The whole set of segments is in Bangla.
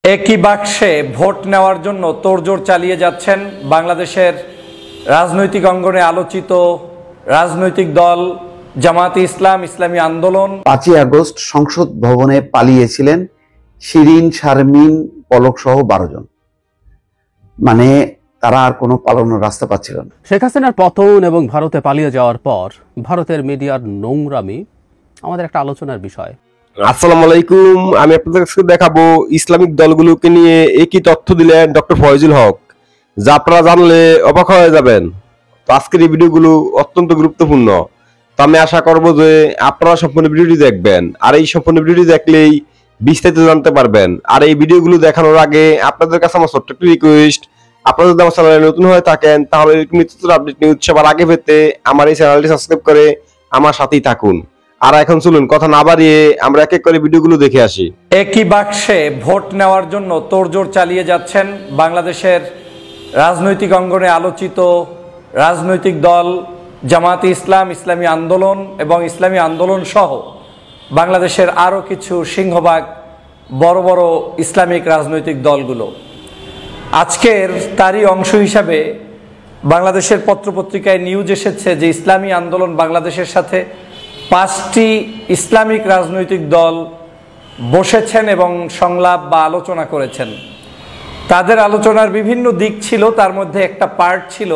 একই বাক্সে ভোট নেওয়ার জন্য তোড়জোড় চালিয়ে যাচ্ছেন বাংলাদেশের রাজনৈতিক অঙ্গনে আলোচিত রাজনৈতিক দল জামায়াতে ইসলাম, ইসলামী আন্দোলন। 5ই আগস্ট সংসদ ভবনে পালিয়েছিলেন শিরিন, শারমিন, পলক সহ 12 জন। মানে তারা আর কোনো পালানোর রাস্তা পাচ্ছিল না। শেখ হাসিনার পতন এবং ভারতে পালিয়ে যাওয়ার পর ভারতের মিডিয়ার নোংরামি আমাদের একটা আলোচনার বিষয়। আসসালামু আলাইকুম, আমি আপনাদের কাছে দেখাবো ইসলামিক দলগুলোকে নিয়ে একই তথ্য দিলেন ডক্টর ফয়জুল হক, যা আপনারা জানলে অবাক হয়ে যাবেন। তো আজকের এই ভিডিওগুলো অত্যন্ত গুরুত্বপূর্ণ। তো আমি আশা করব যে আপনারা সম্পূর্ণ ভিডিওটি দেখবেন, আর এই সম্পূর্ণ ভিডিওটি দেখলেই বিস্তারিত জানতে পারবেন। আর এই ভিডিওগুলো দেখানোর আগে আপনাদের কাছে আমার ছোট্ট একটি রিকোয়েস্ট, আপনারা যদি আমার চ্যানেলে নতুন হয়ে থাকেন তাহলে নিত্য আপডেট নিউজ সবার আগে পেতে আমার এই চ্যানেলটি সাবস্ক্রাইব করে আমার সাথেই থাকুন। আর এখন চলুন কথা না বাড়িয়ে আমরা এক এক করে ভিডিওগুলো দেখে আসি। একই বাক্সে ভোট নেওয়ার জন্য তোড়জোড় চালিয়ে যাচ্ছেন বাংলাদেশের রাজনৈতিক অঙ্গনে আলোচিত রাজনৈতিক দল জামায়াতে ইসলাম, ইসলামী আন্দোলন এবং ইসলামী আন্দোলন সহ বাংলাদেশের আরও কিছু সিংহভাগ বড় বড় ইসলামিক রাজনৈতিক দলগুলো। আজকের তারই অংশ হিসাবে বাংলাদেশের পত্রপত্রিকায় নিউজ এসেছে যে ইসলামী আন্দোলন বাংলাদেশের সাথে 5টি ইসলামিক রাজনৈতিক দল বসেছেন এবং সংলাপ বা আলোচনা করেছেন। তাদের আলোচনার বিভিন্ন দিক ছিল, তার মধ্যে একটা পার্ট ছিল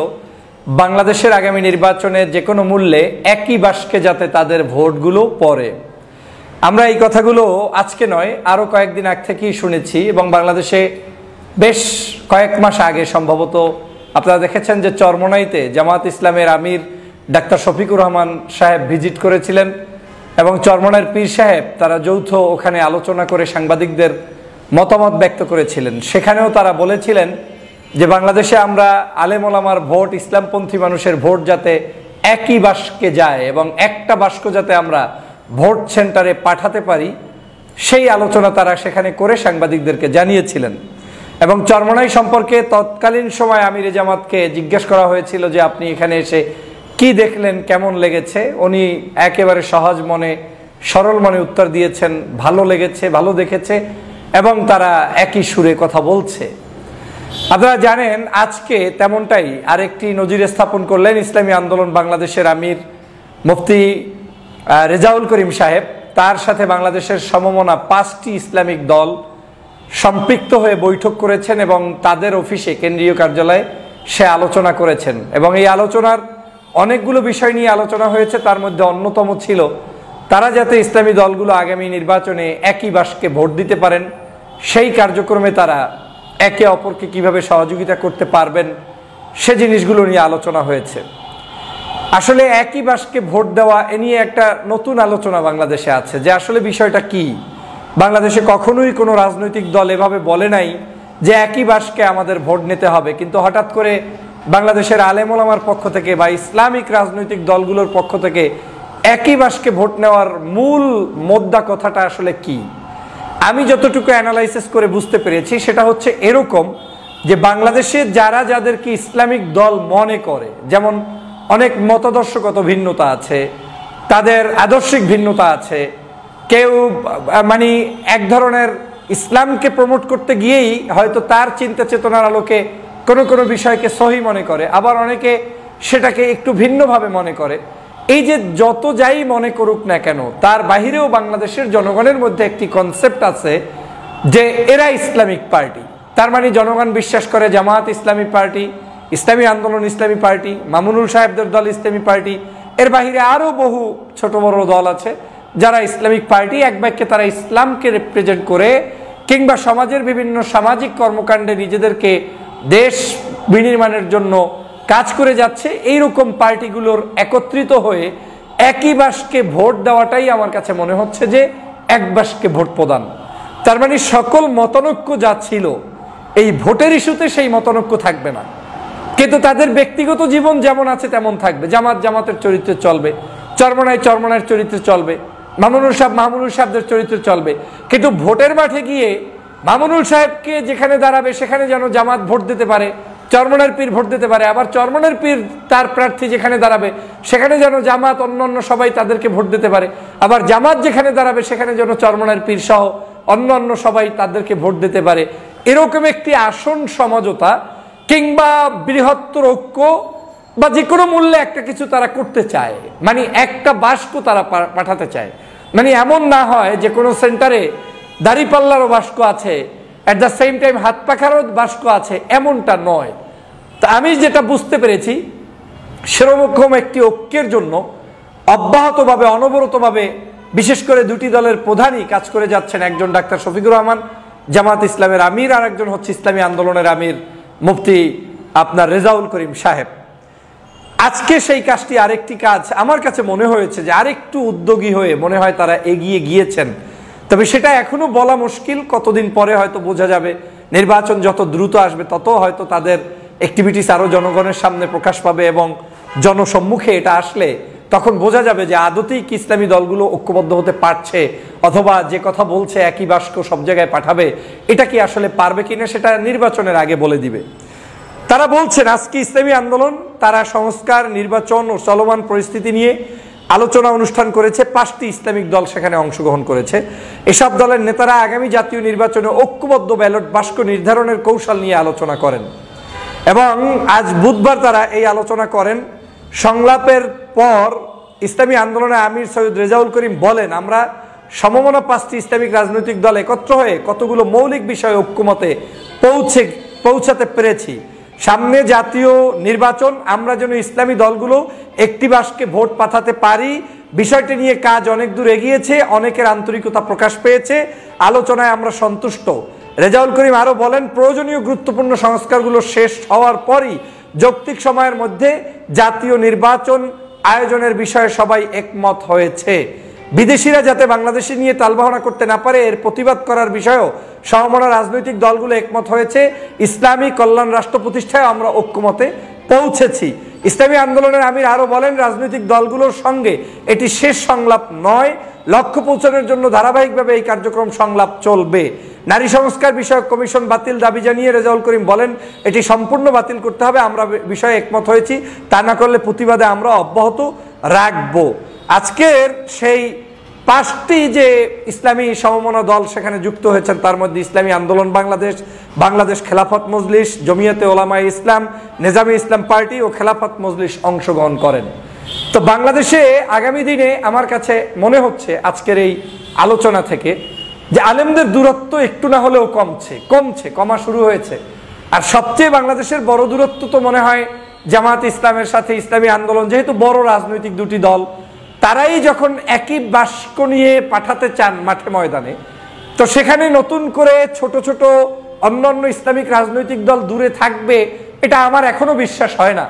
বাংলাদেশের আগামী নির্বাচনে যে কোনো মূল্যে একই বাক্সে যাতে তাদের ভোটগুলো পড়ে। আমরা এই কথাগুলো আজকে নয়, আরও কয়েকদিন আগ থেকেই শুনেছি এবং বাংলাদেশে বেশ কয়েক মাস আগে সম্ভবত আপনারা দেখেছেন যে চরমোনাইতে জামায়াত ইসলামের আমির ডাক্তার শফিকুর রহমান সাহেব ভিজিট করেছিলেন এবং চরমোনাইয়ের পীর সাহেব তারা যৌথ ওখানে আলোচনা করে সাংবাদিকদের মতামত ব্যক্ত করেছিলেন। সেখানেও তারা বলেছিলেন যে বাংলাদেশে আমরা আলেম ওলামার ভোট, ইসলামপন্থী মানুষের ভোট যাতে একই বাক্সে যায় এবং একটা বাক্স যাতে আমরা ভোট সেন্টারে পাঠাতে পারি, সেই আলোচনা তারা সেখানে করে সাংবাদিকদেরকে জানিয়েছিলেন। এবং চরমোনাই সম্পর্কে তৎকালীন সময় আমিরে জামাতকে জিজ্ঞেস করা হয়েছিল যে আপনি এখানে এসে কি দেখলেন, কেমন লেগেছে? উনি একেবারে সহজ মনে, সরল মনে উত্তর দিয়েছেন, ভালো লেগেছে, ভালো দেখেছে, এবং তারা একই সুরে কথা বলছে। আপনারা জানেন আজকে তেমনটাই আরেকটি নজির স্থাপন করলেন ইসলামী আন্দোলন বাংলাদেশের আমির মুফতি রেজাউল করিম সাহেব। তার সাথে বাংলাদেশের সমমনা 5টি ইসলামিক দল সম্পৃক্ত হয়ে বৈঠক করেছেন এবং তাদের অফিসে, কেন্দ্রীয় কার্যালয়ে সে আলোচনা করেছেন। এবং এই আলোচনার অনেকগুলো বিষয় নিয়ে আলোচনা হয়েছে, তার মধ্যে অন্যতম ছিল তারা যাতে ইসলামী দলগুলো আগামী নির্বাচনে একই বাক্সে ভোট দিতে পারেন, সেই কার্যক্রমে তারা একে অপরকে কিভাবে সহযোগিতা করতে পারবেন সে জিনিসগুলো নিয়ে আলোচনা হয়েছে। আসলে একই বাক্সে ভোট দেওয়া এ নিয়ে একটা নতুন আলোচনা বাংলাদেশে আছে যে আসলে বিষয়টা কি। বাংলাদেশে কখনোই কোনো রাজনৈতিক দল এভাবে বলে নাই যে একই বাক্সে আমাদের ভোট নিতে হবে, কিন্তু হঠাৎ করে বাংলাদেশের আলেম ওলামার পক্ষ থেকে বা ইসলামিক রাজনৈতিক দলগুলোর পক্ষ থেকে একই বাক্সে ভোট নেওয়ার মূল মোদ্দা কথাটা আসলে কি। আমি যতটুকু অ্যানালাইসিস করে বুঝতে পেরেছি সেটা হচ্ছে এরকম যে বাংলাদেশে যারা যাদেরকে ইসলামিক দল মনে করে, যেমন অনেক মতাদর্শগত ভিন্নতা আছে, তাদের আদর্শিক ভিন্নতা আছে, কেউ মানে এক ধরনের ইসলামকে প্রমোট করতে গিয়েই হয়তো তার চিন্তা চেতনার আলোকে কোনো কোনো বিষয়কে সহি মনে করে, আবার অনেকে সেটাকে একটু ভিন্নভাবে মনে করে। এই যে যত যাই মনে করুক না কেন, তার বাহিরেও বাংলাদেশের জনগণের মধ্যে একটি কনসেপ্ট আছে যে এরা ইসলামিক পার্টি। তার মানে জনগণ বিশ্বাস করে জামায়াত ইসলামী পার্টি, ইসলামী আন্দোলন ইসলামী পার্টি, মামুনুল সাহেবদের দল ইসলামী পার্টি, এর বাহিরে আরও বহু ছোট বড় দল আছে যারা ইসলামিক পার্টি। এক বাক্যে তারা ইসলামকে রিপ্রেজেন্ট করে কিংবা সমাজের বিভিন্ন সামাজিক কর্মকাণ্ডে নিজেদেরকে দেশ বিনির্মাণের জন্য কাজ করে যাচ্ছে। এইরকম পার্টিগুলোর একত্রিত হয়ে একই বাক্সে ভোট দেওয়াটাই আমার কাছে মনে হচ্ছে যে এক বাক্সে ভোট প্রদান। তার মানে সকল মতানৈক্য যা ছিল এই ভোটের ইস্যুতে সেই মতানৈক্য থাকবে না, কিন্তু তাদের ব্যক্তিগত জীবন যেমন আছে তেমন থাকবে। জামাত জামাতের চরিত্রে চলবে, চরমোনাই চরমোনাইয়ের চরিত্রে চলবে, মামুনুল সাহেবদের চরিত্রে চলবে। কিন্তু ভোটের মাঠে গিয়ে মামুনুল সাহেবকে যেখানে দাঁড়াবে সেখানে যেন জামাত ভোট দিতে পারে, চরমোনাইয়ের পীর ভোট দিতে পারে, আবার চরমোনাইয়ের পীর তার প্রার্থী যেখানে দাঁড়াবে সেখানে যেন জামাত অন্যান্য সবাই তাদেরকে ভোট দিতে পারে, আবার জামাত যেখানে দাঁড়াবে সেখানে যেন চরমোনাইয়ের পীর সহ অন্য সবাই তাদেরকে ভোট দিতে পারে, এরকম একটি আসন সমঝোতা কিংবা বৃহত্তর ঐক্য বা যে কোনো মূল্যে একটা কিছু তারা করতে চায়, মানে একটা বাস্ক তারা পাঠাতে চায়। মানে এমন না হয় যে কোনো সেন্টারে দাঁড়িপাল্লারও বাস্ক আছে, অ্যাট দ্য সেম টাইম হাত পাখারও বাস্ক আছে, এমনটা নয়। তা আমি যেটা বুঝতে পেরেছি, সেরকম একটি ঐক্যের জন্য অব্যাহতভাবে অনবরতভাবে বিশেষ করে দুটি দলের প্রধানই কাজ করে যাচ্ছেন। একজন ডাক্তার শফিকুর রহমান জামাত ইসলামের আমির, আর একজন হচ্ছে ইসলামী আন্দোলনের আমির মুফতি আপনার রেজাউল করিম সাহেব। আজকে সেই কাজটি আরেকটি কাজ আমার কাছে মনে হয়েছে যে আরেকটু উদ্যোগী হয়ে মনে হয় তারা এগিয়ে গিয়েছেন। তবে সেটা এখনো বলা মুশকিল, কতদিন পরে হয়তো বোঝা যাবে। নির্বাচন যত দ্রুত আসবে তত হয়তো তাদের অ্যাক্টিভিটিস আরো জনগণের সামনে প্রকাশ পাবে এবং জনসম্মুখে এটা আসলে তখন বোঝা যাবে যে আদতেই কি ইসলামী দলগুলো ঐক্যবদ্ধ হতে পারছে, অথবা যে কথা বলছে একই বাস্ক সব জায়গায় পাঠাবে, এটা কি আসলে পারবে কিনা সেটা নির্বাচনের আগে বলে দিবে। তারা বলছেন আজকে ইসলামী আন্দোলন তারা সংস্কার, নির্বাচন ও চলমান পরিস্থিতি নিয়ে আলোচনা অনুষ্ঠান করেছে। 5টি ইসলামিক দল সেখানে অংশগ্রহণ করেছে। এসব দলের নেতারা আগামী জাতীয় নির্বাচনে ঐক্যবদ্ধ ব্যালট বাক্স নির্ধারণের কৌশল নিয়ে আলোচনা করেন এবং আজ বুধবার তারা এই আলোচনা করেন। সংলাপের পর ইসলামী আন্দোলনের আমির সৈয়দ রেজাউল করিম বলেন, আমরা সমমনা 5টি ইসলামিক রাজনৈতিক দল একত্র হয়ে কতগুলো মৌলিক বিষয়ে ঐক্যমতে পৌঁছাতে পেরেছি। সামনে জাতীয় নির্বাচন, আমরা যেন ইসলামী দলগুলো একটি বাক্সে ভোট পাঠাতে পারি, বিষয়টি নিয়ে কাজ অনেক দূর এগিয়েছে, অনেকের আন্তরিকতা প্রকাশ পেয়েছে, আলোচনায় আমরা সন্তুষ্ট। রেজাউল করিম আরো বলেন, প্রয়োজনীয় গুরুত্বপূর্ণ সংস্কারগুলো শেষ হওয়ার পরই যৌক্তিক সময়ের মধ্যে জাতীয় নির্বাচন আয়োজনের বিষয়ে সবাই একমত হয়েছে। বিদেশিরা যাতে বাংলাদেশে নিয়ে তালবাহনা করতে না পারে এর প্রতিবাদ করার বিষয়েও সমমনা রাজনৈতিক দলগুলো একমত হয়েছে। ইসলামী কল্যাণ রাষ্ট্র প্রতিষ্ঠায় আমরা ঐক্যমতে পৌঁছেছি। ইসলামী আন্দোলনের আমির আরো বলেন, রাজনৈতিক দলগুলোর সঙ্গে এটি শেষ সংলাপ নয়, লক্ষ্য পৌঁছানোর জন্য ধারাবাহিকভাবে এই কার্যক্রম সংলাপ চলবে। নারী সংস্কার বিষয়ক কমিশন বাতিল দাবি জানিয়ে রেজাউল করিম বলেন, এটি সম্পূর্ণ বাতিল করতে হবে, আমরা বিষয়ে একমত হয়েছি, তা না করলে প্রতিবাদে আমরা অব্যাহত রাখবো। আজকের সেই 5টি যে ইসলামী সমমনা দল সেখানে যুক্ত হয়েছেন, তার মধ্যে ইসলামী আন্দোলন বাংলাদেশ, বাংলাদেশ খেলাফত মজলিস, জমিয়তে ওলামায়ে ইসলাম, নেজামে ইসলাম পার্টি ও খেলাফত মজলিস অংশগ্রহণ করেন। তো বাংলাদেশে আগামী দিনে আমার কাছে মনে হচ্ছে আজকের এই আলোচনা থেকে যে আলেমদের দূরত্ব একটু না হলেও কমা শুরু হয়েছে। আর সবচেয়ে বাংলাদেশের বড় দূরত্ব তো মনে হয় জামাত ইসলামের সাথে ইসলামী আন্দোলন, যেহেতু বড় রাজনৈতিক দুটি দল, তারাই যখন একই বাক্স নিয়ে পাঠাতে চান মাঠে ময়দানে, তো সেখানে নতুন করে ছোট ছোট অন্যান্য ইসলামিক রাজনৈতিক দল দূরে থাকবে, এটা আমার এখনো বিশ্বাস হয় না।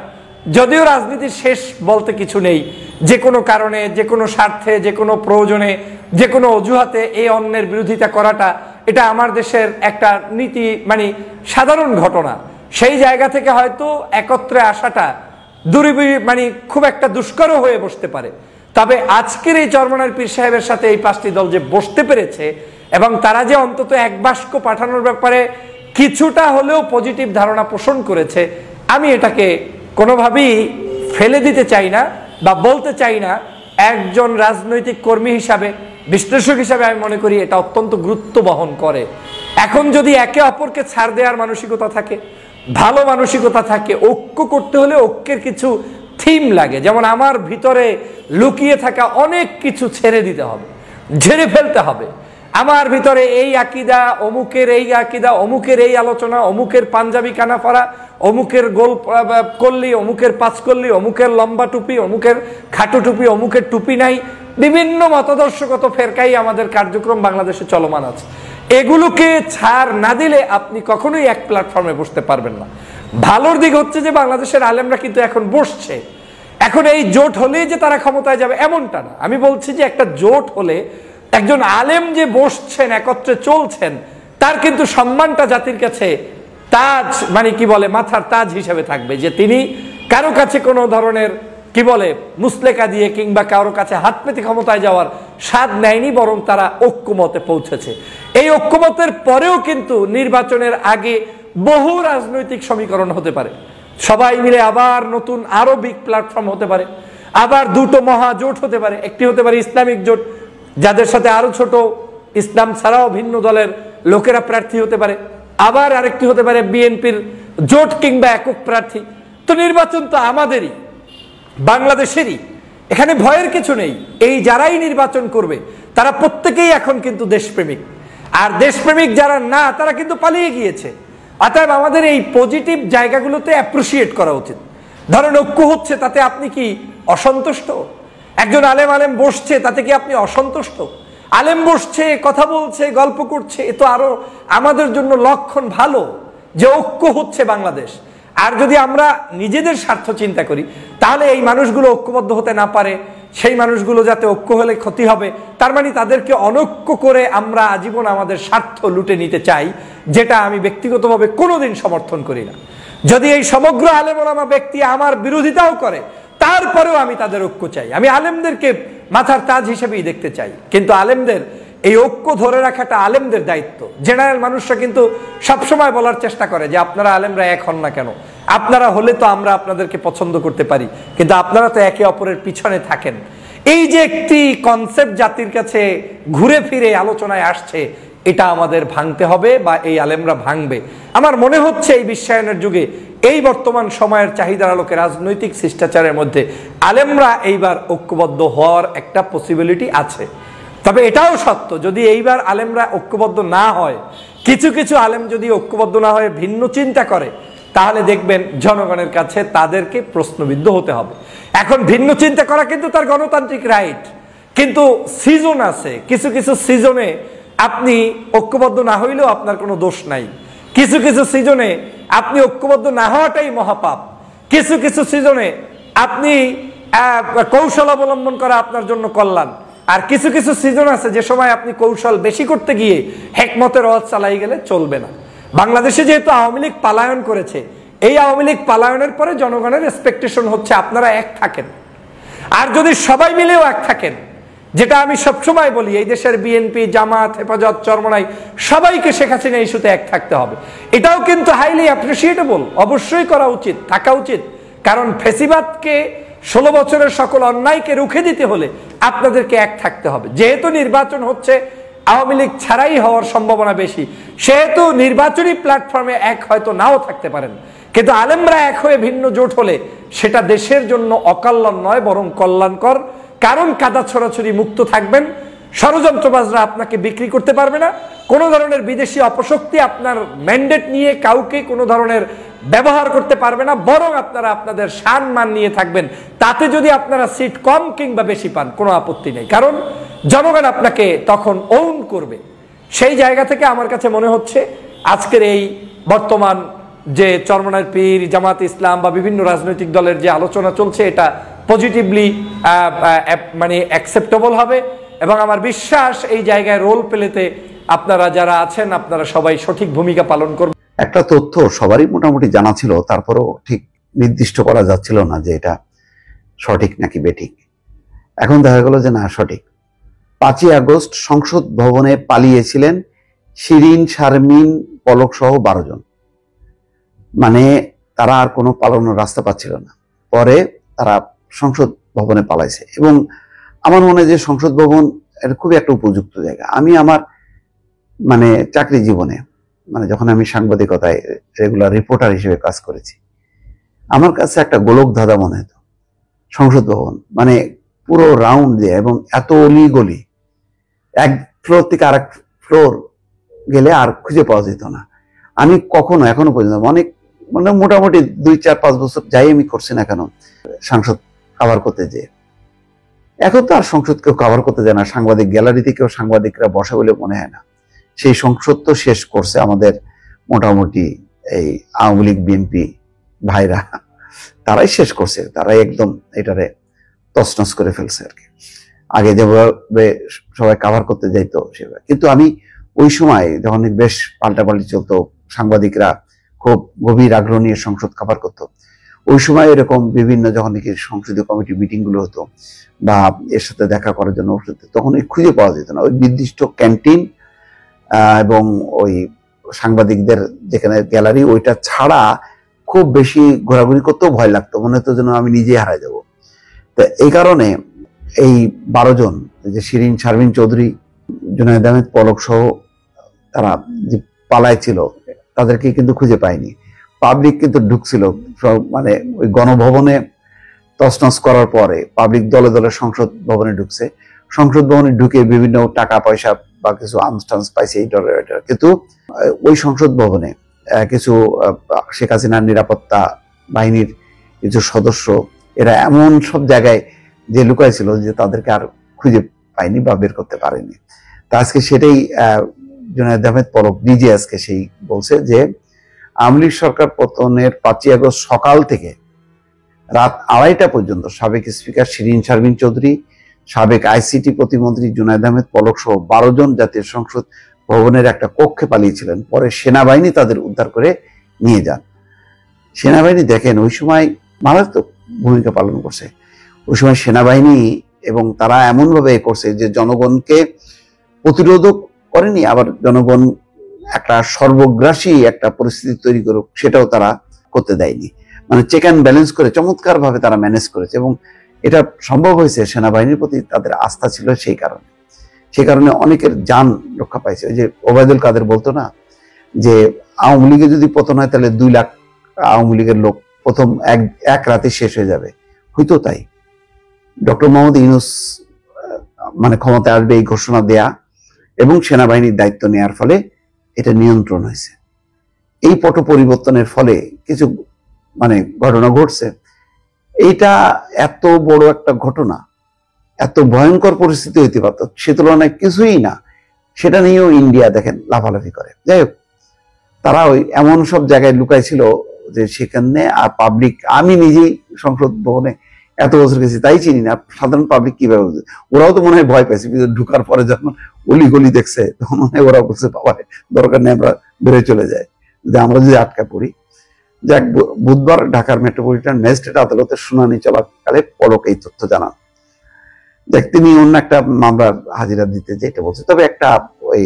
যদিও রাজনীতির শেষ বলতে কিছু নেই, যে কোনো কারণে, যে কোনো স্বার্থে, যে কোনো প্রয়োজনে, যে কোনো অজুহাতে এই অন্যের বিরোধিতা করাটা, এটা আমার দেশের একটা নীতি, মানে সাধারণ ঘটনা। সেই জায়গা থেকে হয়তো একত্রে আসাটা মানে খুব একটা দুষ্কর হয়ে বসতে পারে। তবে আজকের এই চরমনার পীর সাহেবের সাথে এই 5টি দল যে বসতে পেরেছে এবং তারা যে অন্তত এক বাক্স পাঠানোর ব্যাপারে কিছুটা হলেও পজিটিভ ধারণা পোষণ করেছে, আমি এটাকে কোনোভাবেই ফেলে দিতে চাই না বা বলতে চাই না। একজন রাজনৈতিক কর্মী হিসাবে, বিশ্লেষক হিসাবে আমি মনে করি এটা অত্যন্ত গুরুত্ব বহন করে। এখন যদি একে অপরকে ছাড় দেওয়ার মানসিকতা থাকে, ভালো মানসিকতা থাকে, ঐক্য করতে হলে ঐক্যের কিছু থিম লাগে। যেমন আমার ভিতরে লুকিয়ে থাকা অনেক কিছু ছেড়ে দিতে হবে, ঝেড়ে ফেলতে হবে। আমার ভিতরে এই আকিদা, অমুকের এই আকিদা, অমুকের এই আলোচনা, অমুকের পাঞ্জাবি কানাফারা, অমুকের গোল কল্লি, অমুকের পাঁচকল্লি, অমুকের লম্বা টুপি, অমুকের খাটো টুপি, অমুকের টুপি নাই, বিভিন্ন মতাদর্শগত ফেরকাই আমাদের কার্যক্রম বাংলাদেশে চলমান আছে। এগুলোকে ছাড় না দিলে আপনি কখনোই এক প্ল্যাটফর্মে বসতে পারবেন না। ভালোর দিক হচ্ছে যে বাংলাদেশের আলেমরা কিন্তু এখন বসছে। এখন এই জোট হলেই যে তারা ক্ষমতায় যাবে এমনটা না। আমি বলছি যে একটা জোট হলে একজন আলেম যে বসছেন, একত্রে চলছেন, তার কিন্তু সম্মানটা জাতির কাছে তাজ, মানে কি বলে, মাথার তাজ হিসেবে থাকবে, যে তিনি কারো কাছে কোনো ধরনের কি বলে মুসলেকা দিয়ে কিংবা কারো কাছে হাত পেতে ক্ষমতায় যাওয়ার স্বাদ নেয়নি, বরং তারা ঐক্যমতে পৌঁছেছে। এই ঐক্যমতের পরেও কিন্তু নির্বাচনের আগে বহু রাজনৈতিক সমীকরণ হতে পারে, সবাই মিলে আবার নতুন আরো বিগ প্ল্যাটফর্ম হতে পারে, আবার দুটো মহাজোট হতে পারে। একটি হতে পারে ইসলামিক জোট, যাদের সাথে আরো ছোট ইসলাম ছাড়াও ভিন্ন দলের লোকেরা প্রার্থী হতে পারে, আবার আরেকটি হতে পারে বিএনপির জোট কিংবা একক প্রার্থী। তো নির্বাচন তো আমাদেরই, বাংলাদেশেরই, এখানে ভয়ের কিছু নেই। এই যারাই নির্বাচন করবে তারা প্রত্যেকেই এখন কিন্তু দেশপ্রেমিক, আর দেশপ্রেমিক যারা না তারা কিন্তু পালিয়ে গিয়েছে। অতএব আমাদের এই পজিটিভ জায়গাগুলোতে অ্যাপ্রিসিয়েট করা উচিত। ধরেন ঐক্য হচ্ছে, তাতে আপনি কি অসন্তুষ্ট? একজন আলেম বসছে, তাতে কি আপনি অসন্তুষ্ট? আলেম বসছে, কথা বলছে, গল্প করছে, এ তো আরো আমাদের জন্য লক্ষণ ভালো যে ঐক্য হচ্ছে বাংলাদেশ। আর যদি আমরা নিজেদের স্বার্থ চিন্তা করি, তাহলে এই মানুষগুলো ঐক্যবদ্ধ হতে না পারে, সেই মানুষগুলো যাতে ঐক্য হলে ক্ষতি হবে, তার মানে তাদেরকে অনৈক্য করে আমরা আজীবন আমাদের স্বার্থ লুটে নিতে চাই, যেটা আমি ব্যক্তিগতভাবে কোনোদিন সমর্থন করি না। যদি এই সমগ্র আলেম ওলামা ব্যক্তি আমার বিরোধিতাও করে, তারপরেও আমি তাদের ঐক্য চাই। আমি আলেমদেরকে মাথার তাজ হিসেবেই দেখতে চাই, কিন্তু আলেমদের এই ঐক্য ধরে রাখাটা আলেমদের দায়িত্ব। জেনারেল মানুষরা কিন্তু সবসময় বলার চেষ্টা করে যে আপনারা আলেমরা এক হন না কেন, আপনারা হলে তো আমরা আপনাদেরকে পছন্দ করতে পারি, কিন্তু আপনারা তো একে অপরের পিছনে থাকেন। এই যে একটি কনসেপ্ট জাতির কাছে ঘুরে ফিরে আলোচনায় আসছে, এটা আমাদের ভাঙতে হবে বা এই আলেমরা ভাঙবে। আমার মনে হচ্ছে এই বিশ্বায়নের যুগে, এই বর্তমান সময়ের চাহিদার আলোকে রাজনৈতিক শিষ্টাচারের মধ্যে আলেমরা এইবার ঐক্যবদ্ধ হওয়ার একটা পসিবিলিটি আছে। তবে এটাও সত্য, যদি এইবার আলেমরা ঐক্যবদ্ধ না হয়, কিছু কিছু আলেম যদি ঐক্যবদ্ধ না হয়ে ভিন্ন চিন্তা করে, তাহলে দেখবেন জনগণের কাছে তাদেরকে প্রশ্নবিদ্ধ হতে হবে। এখন ভিন্ন চিন্তা করা কিন্তু তার গণতান্ত্রিক রাইট, কিন্তু সিজন আছে। কিছু কিছু সিজনে আপনি ঐক্যবদ্ধ না হইলেও আপনার কোনো দোষ নাই। কিছু কিছু সিজনে আপনি ঐক্যবদ্ধ না হওয়াটাই মহাপাপ। কিছু কিছু সিজনে আপনি কৌশল অবলম্বন করা আপনার জন্য কল্যাণ। আর কিছু কিছু সিজন আছে যে সময় আপনি কৌশল বেশি করতে গিয়ে হেকমতের রথ চালাই গেলে চলবে না। বাংলাদেশে যেহেতু আওয়ামী লীগ পালায়ন করেছে, এই আওয়ামী লীগ পালায়নের পরে জনগণের এক্সপেকটেশন হচ্ছে আপনারা এক থাকেন। আর যদি সবাই মিলেও এক থাকেন, যেটা আমি সবসময় বলি, এই দেশের বিএনপি, জামাত, হেফাজত, চরমনাই সবাইকে শেখ হাসিনা ইস্যুতে এক থাকতে হবে। এটাও কিন্তু হাইলি অ্যাপ্রিসিয়েটেবল, অবশ্যই করা উচিত, থাকা উচিত। কারণ ফেসিবাদকে 16 বছরের সকল অন্যায়কে রুখে দিতে হলে আপনাদেরকে এক থাকতে হবে। যেহেতু নির্বাচন হচ্ছে, আওয়ামী লীগ ছাড়াই হওয়ার সম্ভাবনা বেশি, সেহেতু নির্বাচনী প্ল্যাটফর্মে এক হয়তো নাও থাকতে পারেন, কিন্তু আলেমরা এক হয়ে ভিন্ন জোট হলে সেটা দেশের জন্য অকল্যাণ নয়, বরং কল্যাণকর। কারণ কাদা ছড়াছড়ি মুক্ত থাকবেন, ষড়যন্ত্রবাজরা আপনাকে বিক্রি করতে পারবে না, কোনো ধরনের বিদেশি অপশক্তি আপনার ম্যান্ডেট নিয়ে কাউকে কোনো ধরনের ব্যবহার করতে পারবে না, বরং আপনারা আপনাদের সম্মান নিয়ে থাকবেন। তাতে যদি আপনারা সিট কম কিংবা বেশি পান, কোনো আপত্তি নেই, কারণ জনগণ আপনাকে তখন ওন করবে। সেই জায়গা থেকে আমার কাছে মনে হচ্ছে আজকের এই বর্তমান যে চরমনাইর পীর, জামাত ইসলাম বা বিভিন্ন রাজনৈতিক দলের যে আলোচনা চলছে, এটা পজিটিভলি মানে অ্যাকসেপ্টেবল হবে। এবং আমার বিশ্বাস এই জায়গায় রোল প্লেতে আপনারা যারা আছেন, আপনারা সবাই সঠিক ভূমিকা পালন করবেন। একটা তথ্য সবারই মোটামুটি জানা ছিল, তারপরেও ঠিক নির্দিষ্ট করা যাচ্ছিল না যে এটা সঠিক নাকি বেঠিক। এখন দেখা গেল যে না, সঠিক। 5ই আগস্ট সংসদ ভবনে পালিয়েছিলেন শিরিন, শারমিন, পলক সহ 12 জন। মানে তারা আর কোনো পালানোর রাস্তা পাচ্ছিল না, পরে তারা সংসদ ভবনে পালাইছে। এবং আমার মনে হয় যে সংসদ ভবন এটা খুবই একটা উপযুক্ত জায়গা। আমি আমার মানে চাকরি জীবনে, মানে যখন আমি সাংবাদিকতায় রেগুলার রিপোর্টার হিসেবে কাজ করেছি, আমার কাছে একটা গোলক ধাঁধা মনে হতো সংসদ ভবন। মানে পুরো রাউন্ড দিয়ে, এবং এত অলি গলি, এক ফ্লোর থেকে আরেক ফ্লোর গেলে আর খুঁজে পাওয়া যেত না। আমি কখনো এখনো পর্যন্ত অনেক মানে মোটামুটি 2-4-5 বছর যাই আমি করছি না কেন সংসদ কভার করতে যেয়ে, এখন তো আর সংসদ কেউ কভার করতে যায় না। সাংবাদিক গ্যালারিতে কেউ সাংবাদিকরা বসে বলে মনে হয় না। সেই সংসদ তো শেষ করছে আমাদের মোটামুটি এই আওয়ামী লীগ, বিএনপি ভাইরা, তারাই শেষ করছে, তারাই একদম এটারে তছনছ করে ফেলছে আর কি। আগে যেভাবে সবাই কভার করতে যাইতো সেভাবে। কিন্তু আমি ওই সময় যখন বেশ পাল্টাপাল্টি চলতো, সাংবাদিকরা খুব গভীর আগ্রহ নিয়ে সংসদ কভার করতো, ওই সময় এরকম বিভিন্ন যখন নাকি সংসদীয় কমিটি মিটিং গুলো হতো বা এর সাথে দেখা করার জন্য তখন খুঁজে পাওয়া যেত না। ওই নির্দিষ্ট ক্যান্টিন এবং ওই সাংবাদিকদের যেখানে গ্যালারি, ওইটা ছাড়া খুব বেশি ঘোরাঘুরি করতেও ভয় লাগতো, মনে হতো যেন আমি নিজেই হারাই যাব। তো এই কারণে এই 12 জন, যে শিরিন, শারমিন চৌধুরী, জুনায়েদ আহমেদ পলক সহ তারা যে পালায় ছিল তাদেরকে কিন্তু খুঁজে পায়নি। পাবলিক কিন্তু ঢুকছিল, মানে ওই গণভবনে তছনছ করার পরে পাবলিক দলে দলে সংসদ ভবনে ঢুকছে। সংসদ ভবনে ঢুকে বিভিন্ন টাকা পয়সা বা কিছু আর্মস টার্মস পাইছে এই ডলার। কিন্তু ওই সংসদ ভবনে কিছু শেখ হাসিনার নিরাপত্তা বাহিনীর কিছু সদস্য এরা এমন সব জায়গায় যে লুকাইছিল যে তাদেরকে আর খুঁজে পায়নি বা বের করতে পারেনি। তা আজকে সেটাই জুনায়েদ আহমেদ পলক নিজে আজকে সেই বলছে যে আওয়ামী লীগ সরকার পতনের 5ই আগস্ট সকাল থেকে রাত 2:30টা পর্যন্ত সাবেক স্পিকার শিরিন শারমিন চৌধুরী, সাবেক আইসিটি প্রতিমন্ত্রী জুনায়েদ আহমেদ পলক সহ 12 জন জাতীয় সংসদ ভবনের একটা কক্ষে পালিয়েছিলেন। পরে সেনাবাহিনী তাদের উদ্ধার করে নিয়ে যান। সেনাবাহিনী দেখেন ওই সময় মারাত্মক ভূমিকা পালন করছে। ওই সময় সেনাবাহিনী এবং তারা এমনভাবে করছে যে জনগণকে প্রতিরোধও করেনি, আবার জনগণ একটা সর্বগ্রাসী একটা পরিস্থিতি তৈরি করুক সেটাও তারা করতে দেয়নি। মানে চেক অ্যান্ড ব্যালেন্স করে চমৎকার ভাবে তারা ম্যানেজ করেছে এবং এটা সম্ভব হয়েছে সেনাবাহিনীর প্রতি তাদের আস্থা ছিল সেই কারণে অনেকের জান রক্ষা পাইছে। ওই যে ওবায়দুল কাদের বলতো না যে আওয়ামী লীগে যদি পতন হয় তাহলে 2 লাখ আওয়ামী লীগের লোক প্রথম এক রাতে শেষ হয়ে যাবে। হয়তো তাই ডক্টর মোহাম্মদ ইউনূস মানে ক্ষমতায় আসবে এই ঘোষণা দেয়া এবং সেনাবাহিনীর দায়িত্ব নেওয়ার ফলে এটা নিয়ন্ত্রণ হয়েছে। এই পট পরিবর্তনের ফলে কিছু মানে ঘটনা ঘটছে। এইটা এত বড় একটা ঘটনা, এত ভয়ঙ্কর পরিস্থিতি হইতে পারত, সে তুলনায় কিছুই না। সেটা নিয়েও ইন্ডিয়া দেখেন লাফালাফি করে। যাই হোক, তারা ওই এমন সব জায়গায় লুকাইছিল যে সেখানে আর পাবলিক, আমি নিজেই সংসদ ভবনে এত বছর গেছি তাই চিনি না সাধারণ পাবলিক কিভাবে বুঝে। ওরাও তো মনে হয় ভয় পাইছে, ঢুকার পরে যখন অলি গলি দেখছে তখন মনে হয় ওরা বলছে বাবা দরকার নেই আমরা বেড়ে চলে যাই, যে আমরা যদি আটকা পড়ি। যাক, বুধবার ঢাকার মেট্রোপলিটন ম্যাজিস্ট্রেট আদালতের শুনানি চলাকালে পলক এই তথ্য জানান। দেখ, তিনি অন্য একটা মামলার হাজিরা দিতে যেটা বলছে, তবে একটা ওই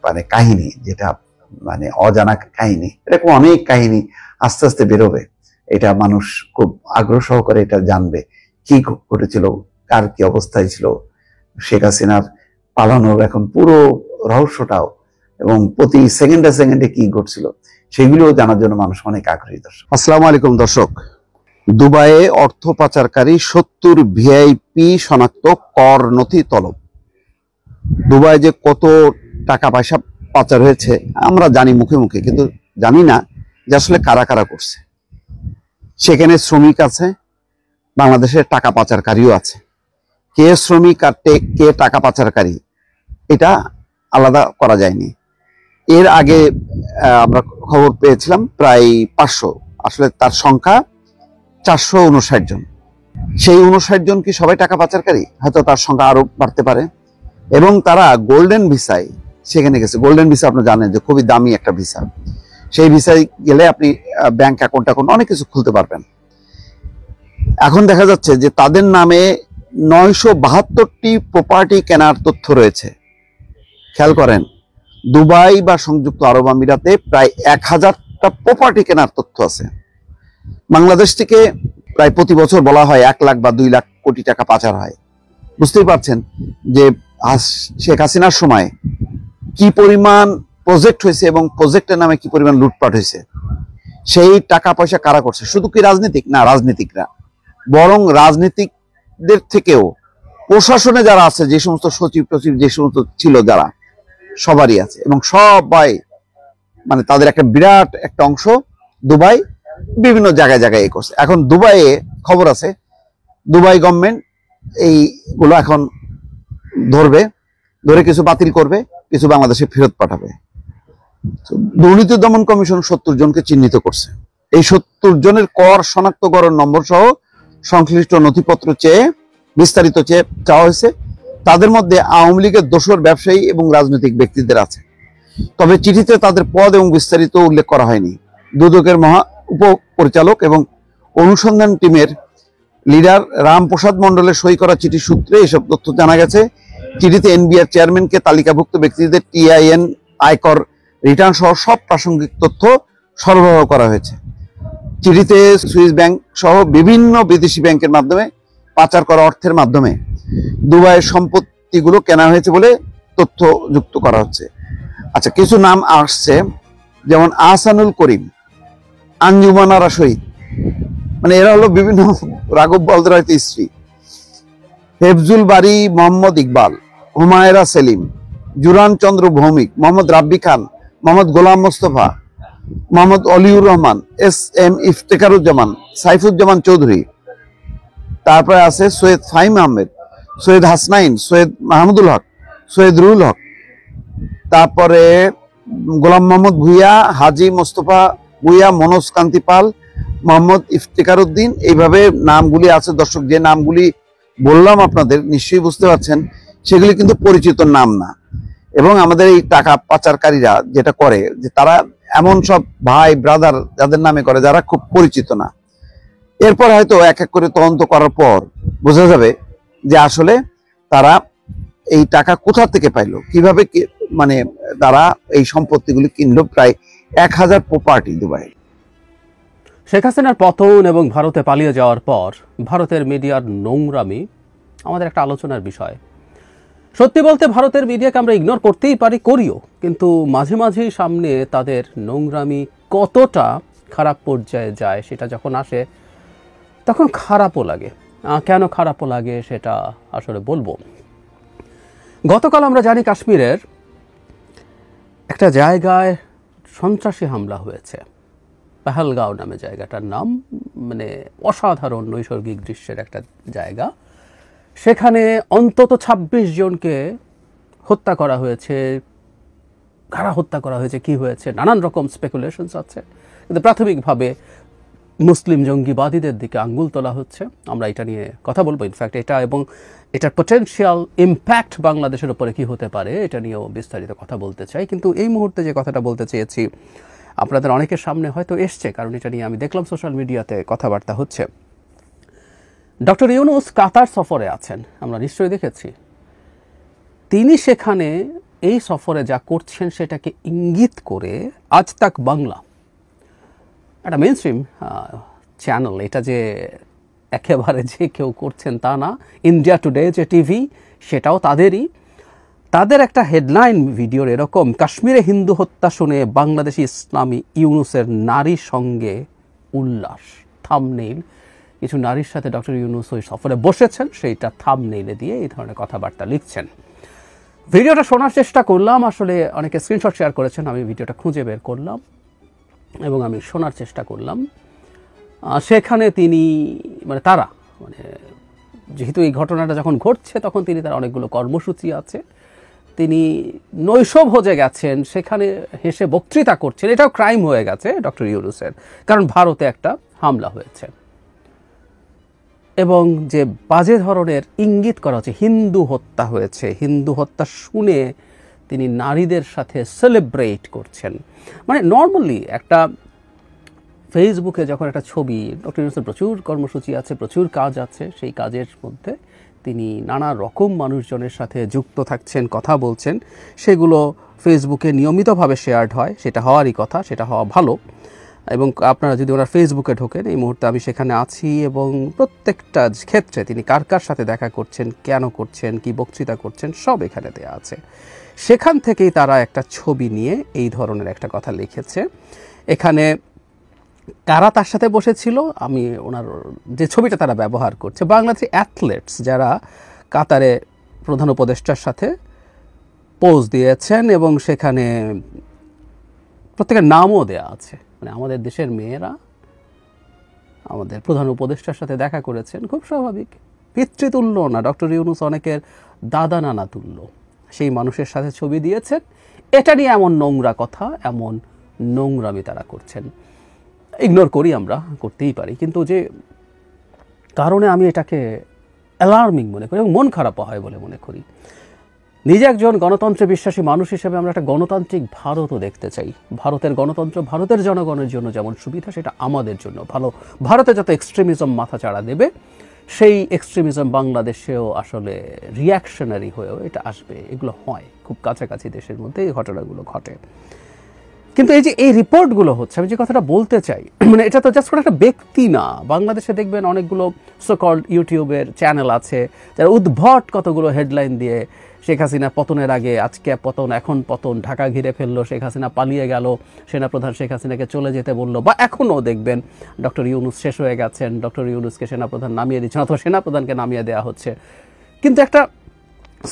মানে কাহিনী যেটা মানে অজানা কাহিনী, এরকম অনেক কাহিনী আস্তে আস্তে বেরোবে। এটা মানুষ খুব আগ্রহ সহকারে এটা জানবে কি ঘটেছিল, কার কি অবস্থায় ছিল শেখ হাসিনার পালানোর এখন পুরো রহস্যটাও, এবং প্রতি সেকেন্ডে কি ঘটছিল সেগুলো জানার জন্য মানুষ অনেক আগ্রহী। দর্শক, আসসালামু আলাইকুম। দর্শক, দুবাইয়ে অর্থ পাচারকারী 70 ভিআইপি শনাক্ত, কর নথি তলব। দুবাই যে কত টাকা পয়সা পাচার হয়েছে আমরা জানি মুখে মুখে, কিন্তু জানি না যে আসলে কারা কারা করছে। সেখানে শ্রমিক আছে, বাংলাদেশের টাকা পাচারকারীও আছে। কে শ্রমিক আর কে টাকা পাচারকারী এটা আলাদা করা যায়নি। এর আগে আমরা খবর পেয়েছিলাম প্রায় 500, আসলে তার সংখ্যা 459 জন। সেই 59 জন কি সবাই টাকা পাচারকারী? হয়তো তার সংখ্যা আরো বাড়তে পারে। এবং তারা গোল্ডেন ভিসায় সেখানে গেছে। গোল্ডেন ভিসা আপনি জানেন যে খুবই দামি একটা ভিসা। সেই ভিসায় গেলে আপনি ব্যাংক অ্যাকাউন্ট অনেক কিছু খুলতে পারবেন। এখন দেখা যাচ্ছে যে তাদের নামে 972টি প্রপার্টি কেনার তথ্য রয়েছে। খেয়াল করেন, দুবাই বা সংযুক্ত আরব আমিরাতে প্রায় 1000টা প্রপার্টি কেনার তথ্য আছে। বাংলাদেশ থেকে প্রায় প্রতি বছর বলা হয় 1 লাখ বা 2 লাখ কোটি টাকা পাচার হয়। বুঝতেই পারছেন যে শেখ হাসিনার সময় কি পরিমাণ প্রজেক্ট হয়েছে এবং প্রজেক্টের নামে কি পরিমাণ লুটপাট হয়েছে। সেই টাকা পয়সা কারা করছে? শুধু কি রাজনীতিক না, রাজনীতিকরা, বরং রাজনীতিকদের থেকেও প্রশাসনে যারা আছে, যে সমস্ত সচিব টচিব যে সমস্ত ছিল যারা, সবারই আছে। এবং সবাই মানে তাদের একটা বিরাট একটা অংশ দুবাই বিভিন্ন জায়গায় জায়গায় করছে। এখন দুবাইয়ে খবর আছে দুবাই গভর্নমেন্ট এইগুলো এখন ধরে কিছু বাতিল করবে, কিছু বাংলাদেশে ফেরত পাঠাবে। দুর্নীতি দমন কমিশন 70 জনকে চিহ্নিত করছে। এই 70 জনের কর শনাক্তকরণ নম্বর সহ সংশ্লিষ্ট নথিপত্র বিস্তারিত চাওয়া হয়েছে। তাদের মধ্যে আওয়ামী লীগের দোসর ব্যবসায়ী এবং রাজনৈতিক ব্যক্তিদের আছে। তবে চিঠিতে তাদের পদ এবং বিস্তারিত উল্লেখ করা হয়নি। দুদকের উপপরিচালক এবং অনুসন্ধান টিমের লিডার রামপ্রসাদ মণ্ডলের সই করা চিঠি সূত্রে এসব তথ্য জানা গেছে। চিঠিতে এনবিআর চেয়ারম্যানকে তালিকাভুক্ত ব্যক্তিদের টিআইএন, আয়কর রিটার্ন সহ সব প্রাসঙ্গিক তথ্য সরবরাহ করা হয়েছে। চিঠিতে সুইস ব্যাংক সহ বিভিন্ন বিদেশি ব্যাংকের মাধ্যমে পাচার করা অর্থের মাধ্যমে দুবাইয়ের সম্পত্তিগুলো কেনা হয়েছে বলে তথ্য যুক্ত করা হচ্ছে। আচ্ছা, কিছু নাম আসছে, যেমন আহসানুল করিম, আঞ্জুমানারা শহীদ, মানে এরা হলো বিভিন্ন রাঘব বলদরাইতে স্ত্রী, হেফজুল বারি মোহাম্মদ ইকবাল, হুমায়রা সেলিম, জুরান চন্দ্র ভৌমিক, মোহাম্মদ রাব্বি খান, মোহাম্মদ গোলাম মোস্তফা, মোহাম্মদ অলিউর রহমান, এস এম ইফতেখারুজ্জামান, সাইফুজ্জামান চৌধুরী, তারপরে আছে সৈয়দ ফাহিম আহমেদ, সৈয়দ হাসনাইন, সৈয়দ মাহমুদুল হক, সৈয়দ রুহুল হক, তারপরে গোলাম মোহাম্মদ ভুইয়া, হাজি মোস্তফা ভুইয়া, মনোজ কান্তি পাল, মোহাম্মদ ইফতেখার উদ্দিন। এইভাবে নামগুলি আছে। দর্শক, যে নামগুলি বললাম আপনাদের নিশ্চয়ই বুঝতে পারছেন, সেগুলি কিন্তু পরিচিত নাম না। এবং আমাদের এই টাকা পাচারকারীরা যেটা করে, যে তারা এমন সব ভাই ব্রাদার যাদের নামে করে যারা খুব পরিচিত না। এরপর হয়তো এক এক করে তদন্ত করার পর বোঝা যাবে যে আসলে তারা এই টাকা কোথা থেকে পাইলো, কিভাবে মানে তারা এই সম্পত্তিগুলি কিনলো। প্রায় 1000 প্রপার্টি দুবাই। শেখ হাসিনার পতন এবং ভারতে পালিয়ে যাওয়ার পর ভারতের মিডিয়ার নোংরামি আমাদের একটা আলোচনার বিষয়। সত্যি বলতে ভারতের মিডিয়াকে আমরা ইগনোর করতেই পারি, করিও, কিন্তু মাঝে মাঝেই সামনে তাদের নোংরামি কতটা খারাপ পর্যায়ে যায় সেটা যখন আসে তখন খারাপও লাগে। কেন খারাপও লাগে সেটা আসলে বলবো। গতকাল আমরা জানি কাশ্মীরের একটা জায়গায় সন্ত্রাসী হামলা হয়েছে, পেহেলগাঁও নামে জায়গাটার নাম, মানে অসাধারণ নৈসর্গিক দৃশ্যের একটা জায়গা। সেখানে অন্তত 26 জনকে হত্যা করা হয়েছে। কারা হত্যা করা হয়েছে, কি হয়েছে, নানান রকম স্পেকুলেশনস আছে, কিন্তু প্রাথমিকভাবে মুসলিম জঙ্গিবাদীদের দিকে আঙ্গুল তোলা হচ্ছে। আমরা এটা নিয়ে কথা বলবো, ইনফ্যাক্ট এটা এবং এটার পটেনশিয়াল ইম্প্যাক্ট বাংলাদেশের উপরে কি হতে পারে এটা নিয়েও বিস্তারিত কথা বলতে চাই। কিন্তু এই মুহূর্তে যে কথাটা বলতে চেয়েছি আপনাদের অনেকের সামনে হয়তো এসছে, কারণ এটা নিয়ে আমি দেখলাম সোশ্যাল মিডিয়াতে কথাবার্তা হচ্ছে। ডক্টর ইউনূস কাতার সফরে আছেন, আমরা নিশ্চয়ই দেখেছি। তিনি সেখানে এই সফরে যা করছেন সেটাকে ইঙ্গিত করে আজ তাক বাংলা, একটা মেইন স্ট্রিম চ্যানেল, এটা যে একেবারে যে কেউ করছেন তা না, ইন্ডিয়া টুডে যে টিভি সেটাও তাদেরই, তাদের একটা হেডলাইন ভিডিওর এরকম, কাশ্মীরে হিন্দু হত্যা শুনে বাংলাদেশি ইসলামী ইউনূসের নারীর সঙ্গে উল্লাস, থাম্বনেইল। কিছু নারীর সাথে ডক্টর ইউনূস ওই সফরে বসেছেন, সেইটা থাম্বনেইলে দিয়ে এই ধরনের কথাবার্তা লিখছেন। ভিডিওটা শোনার চেষ্টা করলাম, আসলে অনেকে স্ক্রিনশট শেয়ার করেছেন, আমি ভিডিওটা খুঁজে বের করলাম এবং আমি শোনার চেষ্টা করলাম। সেখানে তিনি মানে তারা মানে যেহেতু এই ঘটনাটা যখন ঘটছে তখন তিনি তার অনেকগুলো কর্মসূচি আছে, তিনি নৈশভোজে গেছেন, সেখানে হেসে বক্তৃতা করছেন। এটাও ক্রাইম হয়ে গেছে ডক্টর ইউনূসের, কারণ ভারতে একটা হামলা হয়েছে এবং যে বাজে ধরনের ইঙ্গিত করা হচ্ছে হিন্দু হত্যা হয়েছে, হিন্দু হত্যা শুনে তিনি নারীদের সাথে সেলিব্রেট করছেন। মানে নর্মালি একটা ফেসবুকে যখন একটা ছবি, ডক্টর ইউনূসের প্রচুর কর্মসূচি আছে, প্রচুর কাজ আছে, সেই কাজের মধ্যে তিনি নানা রকম মানুষজনের সাথে যুক্ত থাকছেন, কথা বলছেন, সেগুলো ফেসবুকে নিয়মিতভাবে শেয়ার্ড হয়, সেটা হওয়ারই কথা, সেটা হওয়া ভালো। এবং আপনারা যদি ওনার ফেসবুকে ঢোকেন, এই মুহূর্তে আমি সেখানে আছি এবং প্রত্যেকটা ক্ষেত্রে তিনি কার কার সাথে দেখা করছেন, কেন করছেন, কি বক্তৃতা করছেন, সব এখানে দেওয়া আছে। সেখান থেকেই তারা একটা ছবি নিয়ে এই ধরনের একটা কথা লিখেছে। এখানে কারা তার সাথে বসেছিল, আমি ওনার যে ছবিটা তারা ব্যবহার করছে, বাংলাদেশি অ্যাথলেটস যারা কাতারে প্রধান উপদেষ্টার সাথে পোজ দিয়েছেন এবং সেখানে প্রত্যেকের নামও দেয়া আছে। মানে আমাদের দেশের মেয়েরা আমাদের প্রধান উপদেষ্টার সাথে দেখা করেছেন, খুব স্বাভাবিক, পিতৃতুল্য না, ডক্টর ইউনূস অনেকের দাদা নানা তুল্য, সেই মানুষের সাথে ছবি দিয়েছেন। এটা নিয়ে এমন নোংরা কথা, এমন নোংরামি তারা করছেন। ইগনোর করি, আমরা করতেই পারি, কিন্তু যে কারণে আমি এটাকে অ্যালার্মিং মনে করি এবং মন খারাপ হয় বলে মনে করি। নিজে একজন গণতন্ত্রে বিশ্বাসী মানুষ হিসেবে আমরা একটা গণতান্ত্রিক ভারতও দেখতে চাই। ভারতের গণতন্ত্র ভারতের জনগণের জন্য যেমন সুবিধা, সেটা আমাদের জন্য ভালো। ভারতে যত এক্সট্রিমিজম মাথা চাড়া দেবে, সেই এক্সট্রিমিজম বাংলাদেশেও আসলে রিয়াকশনারি হয়েও এটা আসবে। এগুলো হয় খুব কাছাকাছি দেশের মধ্যে, এই ঘটনাগুলো ঘটে। কিন্তু এই যে এই রিপোর্টগুলো হচ্ছে, আমি যে কথাটা বলতে চাই, মানে এটা তো জাস্ট কোনো একটা ব্যক্তি না। বাংলাদেশে দেখবেন অনেকগুলো সোকল্ড ইউটিউবের চ্যানেল আছে যারা উদ্ভট কতগুলো হেডলাইন দিয়ে শেখ হাসিনা পতনের আগে আজকে পতন, এখন পতন, ঢাকা ঘিরে ফেললো, শেখ হাসিনা পালিয়ে গেল, সেনাপ্রধান শেখ হাসিনাকে চলে যেতে বললো, বা এখনও দেখবেন ডক্টর ইউনূস শেষ হয়ে গেছেন, ডক্টর ইউনূসকে সেনাপ্রধান নামিয়ে দিচ্ছেন অথবা সেনাপ্রধানকে নামিয়ে দেওয়া হচ্ছে। কিন্তু একটা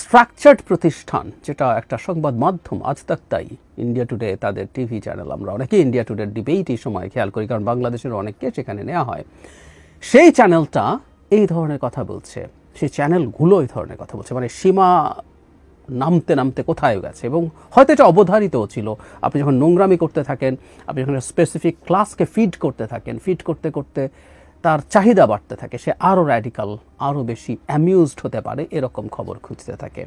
স্ট্রাকচার্ড প্রতিষ্ঠান যেটা একটা সংবাদ মাধ্যম, আজ তাক তাই, ইন্ডিয়া টুডে তাদের টিভি চ্যানেল, আমরা অনেকেই ইন্ডিয়া টুডের ডিবেট এই সময় খেয়াল করি কারণ বাংলাদেশের অনেককে সেখানে নেওয়া হয়, সেই চ্যানেলটা এই ধরনের কথা বলছে, সেই চ্যানেলগুলো এই ধরনের কথা বলছে, মানে সীমা নামতে নামতে কোথায় গেছে। এবং হয়তো এটা অবধারিতও ছিল। আপনি যখন নোংরামি করতে থাকেন, আপনি যখন স্পেসিফিক ক্লাসকে ফিড করতে থাকেন, ফিড করতে করতে তার চাহিদা বাড়তে থাকে, সে আরও র্যাডিক্যাল, আরও বেশি অ্যামিউজড হতে পারে, এরকম খবর খুঁজতে থাকে।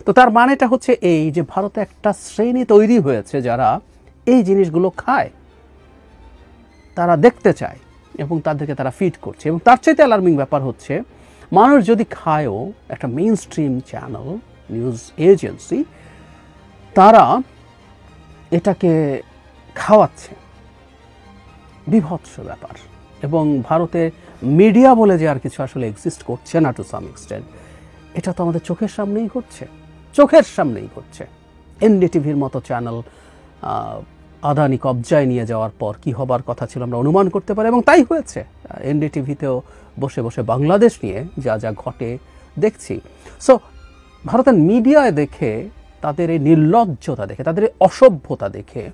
তো তার মানেটা হচ্ছে এই যে ভারতে একটা শ্রেণী তৈরি হয়েছে যারা এই জিনিসগুলো খায়, তারা দেখতে চায় এবং তাদেরকে তারা ফিড করছে। এবং তার চাইতে অ্যালার্মিং ব্যাপার হচ্ছে, মানুষ যদি খায়ও, একটা main stream channel, news agency, তারা এটাকে খাওয়াচ্ছে। বিভৎস ব্যাপার। এবং ভারতে মিডিয়া বলে যে আর কিছু আসলে এক্সিস্ট করছে না টু সাম এক্সটেন্ট, এটা তো আমাদের চোখের সামনেই ঘটছে, চোখের সামনেই ঘটছে। এনডিটিভির মতো চ্যানেল আদানি কবজায় নিয়ে যাওয়ার পর কি হবার কথা ছিল আমরা অনুমান করতে পারি, এবং তাই হয়েছে। এনডিটিভিতেও বসে বসে বাংলাদেশ নিয়ে যা যা ঘটে দেখছি। সো ভারতের মিডিয়ায় দেখে, তাদের এই নির্লজ্জতা দেখে, তাদের এই অসভ্যতা দেখে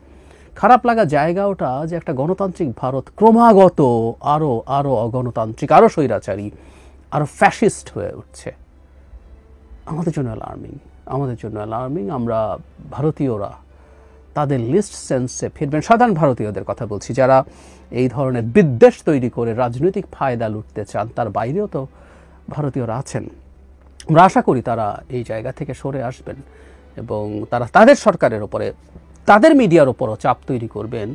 খারাপ লাগা জায়গা ওটা যে একটা গণতান্ত্রিক ভারত ক্রমাগত আরও আরও অগণতান্ত্রিক, আরও স্বৈরাচারী, আরও ফ্যাসিস্ট হয়ে উঠছে। আমাদের জন্য অ্যালার্মিং, আমাদের জন্য অ্যালার্মিং। আমরা ভারতীয়রা তাদের লিস্ট সেন্সে ফিরবেন। সাধারণ ভারতীয়দের কথা বলছি, যারা এই ধরনের বিদ্বেষ তৈরি করে রাজনৈতিক ফায়দা লুটতে চান, তার বাইরেও তো ভারতীয়রা আছেন। আমরা আশা করি তারা এই জায়গা থেকে সরে আসবেন এবং তারা তাদের সরকারের ওপরে, তাদের মিডিয়ার ওপরও চাপ তৈরি করবেন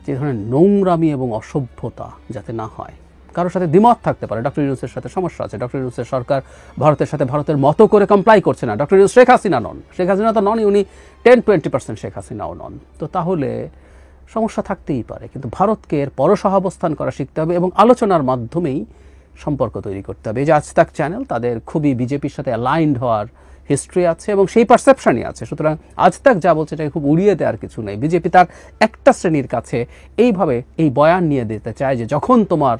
যে ধরনের নোংরামি এবং অসভ্যতা যাতে না হয়। কারোর সাথে দ্বিমত থাকতে পারে, ডক্টর ইউনূসের সাথে সমস্যা আছে, ডক্টর ইউনূসের সরকার ভারতের সাথে ভারতের মতো করে কমপ্লাই করছে না, ডক্টর ইউনূস শেখ হাসিনা নন, শেখ হাসিনা তো নন, উনি 10-20% শেখ হাসিনাও নন। তো তাহলে সমস্যা থাকতেই পারে, কিন্তু ভারতকে এর পরসহাবস্থান করা শিখতে হবে এবং আলোচনার মাধ্যমেই সম্পর্ক তৈরি করতে হবে। এই যে আজ তাক চ্যানেল, তাদের খুবই বিজেপির সাথে অ্যালাইন্ড হওয়ার হিস্ট্রি আছে এবং সেই পারসেপশনই আছে। সুতরাং আজ তাক যা বলছে এটাকে খুব উড়িয়ে দেওয়ার কিছু নেই। বিজেপি তার একটা শ্রেণীর কাছে এইভাবে এই বয়ান নিয়ে দিতে চায় যে যখন তোমার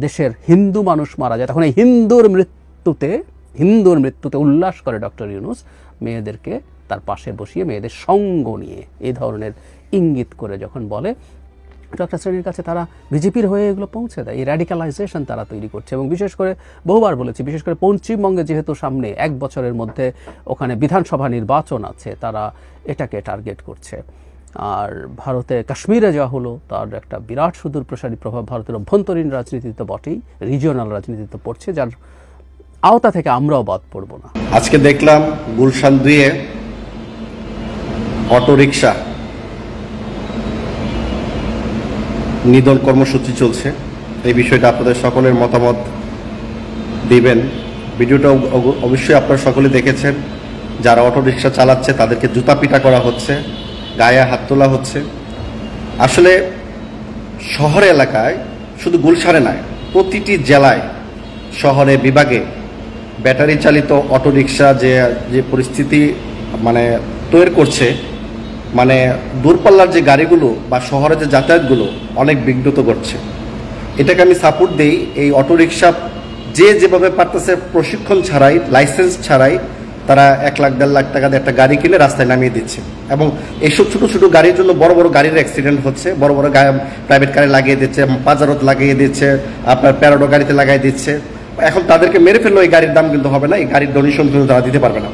দেশের হিন্দু মানুষ মারা যায়, তখন এই হিন্দুর মৃত্যুতে উল্লাস করে ডক্টর ইউনূস, মেয়েদেরকে তার পাশে বসিয়ে মেয়েদের সঙ্গ নিয়ে এই ধরনের ইঙ্গিত করে যখন বলে, একটা শ্রেণীর কাছে তারা বিজেপির হয়ে এগুলো পৌঁছে দেয়। এই র্যাডিক্যালাইজেশন তারা তৈরি করছে এবং বিশেষ করে বহুবার বলেছি, বিশেষ করে পশ্চিমবঙ্গে যেহেতু সামনে 1 বছরের মধ্যে ওখানে বিধানসভা নির্বাচন আছে, তারা এটাকে টার্গেট করছে। আর ভারতে কাশ্মীরে যা হলো তার একটা বিরাট সুদূর প্রসারী প্রভাব ভারতের অভ্যন্তরীণ রাজনীতিতে বটেই, রিজিওনাল রাজনীতিতে পড়ছে, যার আওতা থেকে আমরাও বাদ পড়ব না। আজকে দেখলাম গুলশান 2-এ অটোরিকশা নিধন কর্মসূচি চলছে। এই বিষয়টা আপনাদের সকলের মতামত দিবেন। ভিডিওটা অবশ্যই আপনারা সকলে দেখেছেন। যারা অটোরিকশা চালাচ্ছে তাদেরকে জুতা পিটা করা হচ্ছে, গায়ে হাত তোলা হচ্ছে। আসলে শহর এলাকায়, শুধু গুলশানে নয়, প্রতিটি জেলায়, শহরে, বিভাগে ব্যাটারি চালিত অটোরিকশা যে পরিস্থিতি মানে তৈরি করছে, মানে দূরপাল্লার যে গাড়িগুলো বা শহরে যে যাতায়াতগুলো অনেক বিঘ্নিত করছে। এটাকে আমি সাপোর্ট দিই। এই অটোরিকশা যেভাবে পারতেছে প্রশিক্ষণ ছাড়াই, লাইসেন্স ছাড়াই তারা 1 লাখ 1.5 লাখ টাকা দিয়ে একটা গাড়ি কিনে রাস্তায় নামিয়ে দিচ্ছে এবং এইসব ছোটো ছোটো গাড়ির জন্য বড় বড় গাড়ির অ্যাক্সিডেন্ট হচ্ছে। বড় বড় প্রাইভেট কারে লাগিয়ে দিচ্ছে, পাজারোত লাগিয়ে দিচ্ছে, আপনার প্যারাডো গাড়িতে লাগিয়ে দিচ্ছে। এখন তাদেরকে মেরে ফেললেও এই গাড়ির দাম কিন্তু হবে না, এই গাড়ির ডোনেশন কিন্তু তারা দিতে পারবে না,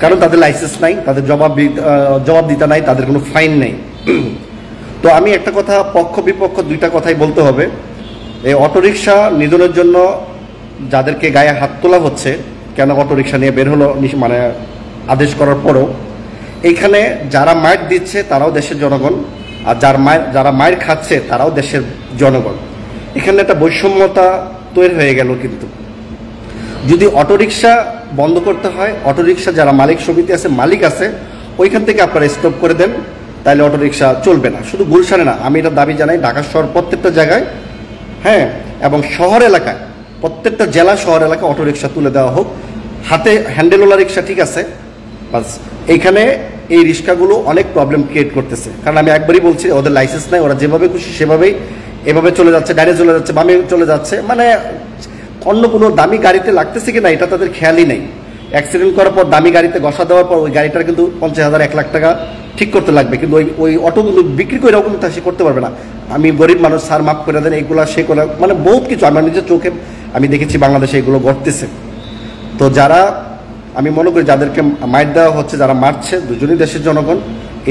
কারণ তাদের লাইসেন্স নাই, তাদের জবাব দিতে নাই, তাদের কোনো ফাইন নেই। তো আমি একটা কথা, পক্ষ বিপক্ষ দুইটা কথাই বলতে হবে। এই অটোরিকশা নিধনের জন্য যাদেরকে গায়ে হাত তোলা হচ্ছে, কেন অটোরিকশা নিয়ে বের হলো মানে আদেশ করার পরও, এইখানে যারা মাইর দিচ্ছে তারাও দেশের জনগণ, আর যারা মাইর খাচ্ছে তারাও দেশের জনগণ। এখানে একটা বৈষম্যতা তৈরি হয়ে গেল। কিন্তু যদি অটোরিকশা বন্ধ করতে হয়, অটোরিকশা যারা মালিক সমিতি আছে, মালিক আছে, ওইখান থেকে আপনারা স্টপ করে দেন। তাহলে অটোরিকশা চলবে না। শুধু গুলশানে না, আমি এটা দাবি জানাই ঢাকা শহর প্রত্যেকটা জায়গায়, হ্যাঁ, এবং শহর এলাকায় প্রত্যেকটা জেলা শহর এলাকায় অটোরিকশা তুলে দেওয়া হোক। হাতে হ্যান্ডেলওয়ালা রিক্সা ঠিক আছে, বাস এইখানে এই রিক্সাগুলো অনেক প্রবলেম ক্রিয়েট করতেছে। কারণ আমি একবারই বলছি, ওদের লাইসেন্স নাই, ওরা যেভাবে খুশি সেভাবেই এভাবে চলে যাচ্ছে, ডাইরে চলে যাচ্ছে, বামে চলে যাচ্ছে, মানে অন্য কোনো দামি গাড়িতে লাগতেছে কি না এটা তাদের খেয়ালই নেই। অ্যাক্সিডেন্ট করার পর দামি গাড়িতে ঘষা দেওয়ার পর ওই গাড়িটার কিন্তু 50,000 1 লাখ টাকা ঠিক করতে লাগবে, কিন্তু ওই অটোগুলো বিক্রি করে এরকম সে করতে পারবে না। আমি গরিব মানুষ, স্যার মাফ করে দেন, এইগুলো সে করে, মানে বহুত কিছু আমার নিজের চোখে আমি দেখেছি বাংলাদেশে এগুলো ঘটতেছে। তো যারা, আমি মনে করি যাদেরকে মাইর দেওয়া হচ্ছে, যারা মারছে, দুজনই দেশের জনগণ।